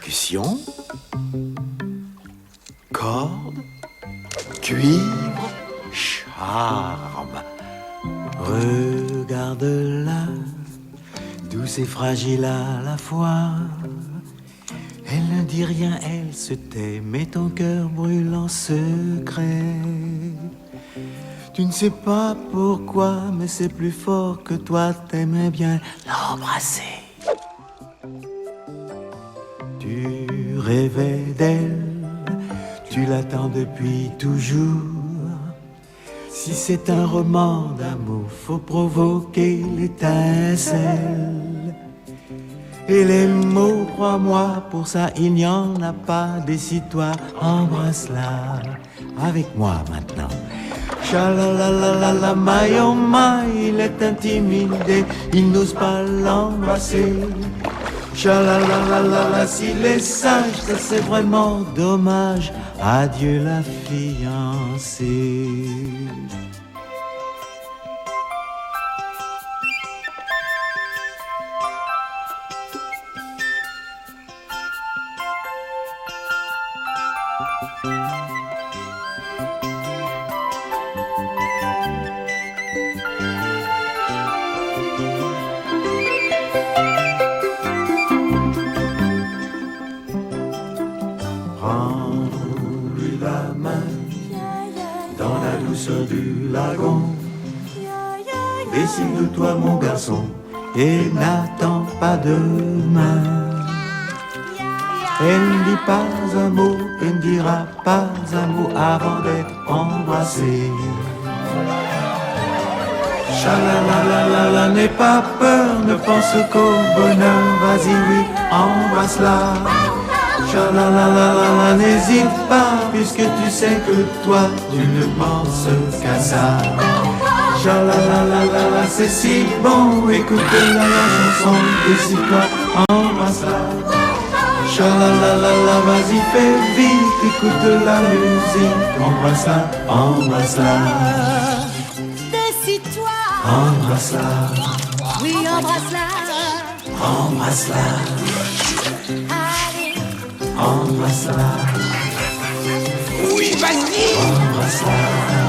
percussion, cordes, cuivre, charme. Regarde-la, douce et fragile à la fois. Elle ne dit rien, elle se tait, mais ton cœur brûle en secret. Tu ne sais pas pourquoi, mais c'est plus fort que toi, t'aimerais bien l'embrasser. Tu rêvais d'elle, tu l'attends depuis toujours. Si c'est un roman d'amour, faut provoquer l'étincelle. Et les mots, crois-moi, pour ça il n'y en a pas. Décide-toi, embrasse-la avec moi maintenant. Chalalalala, my oh my, il est intimidé, il n'ose pas l'embrasser. Chalalalala, s'il est sage, ça c'est vraiment dommage. Adieu la fiancée. Prends-lui la main dans la douceur du lagon. Décide-toi mon garçon et n'attends pas demain. Elle ne dit pas un mot et ne dira pas un mot avant d'être embrassée. Chalalalala, n'aie pas peur, ne pense qu'au bonheur. Vas-y, oui, embrasse-la. Chalalalala, n'hésite pas, puisque tu sais que toi, tu ne penses qu'à ça. Chalalalala, c'est si bon, écoute la chanson, décide-toi, embrasse-la. Chalalalala, vas-y, fais vite, écoute la musique, embrasse-la, embrasse-la. Décide-toi, Embrasse-la, oui, embrasse-la. embrasse-la, Allez, embrasse-la, Oui, vas-y. embrasse-la.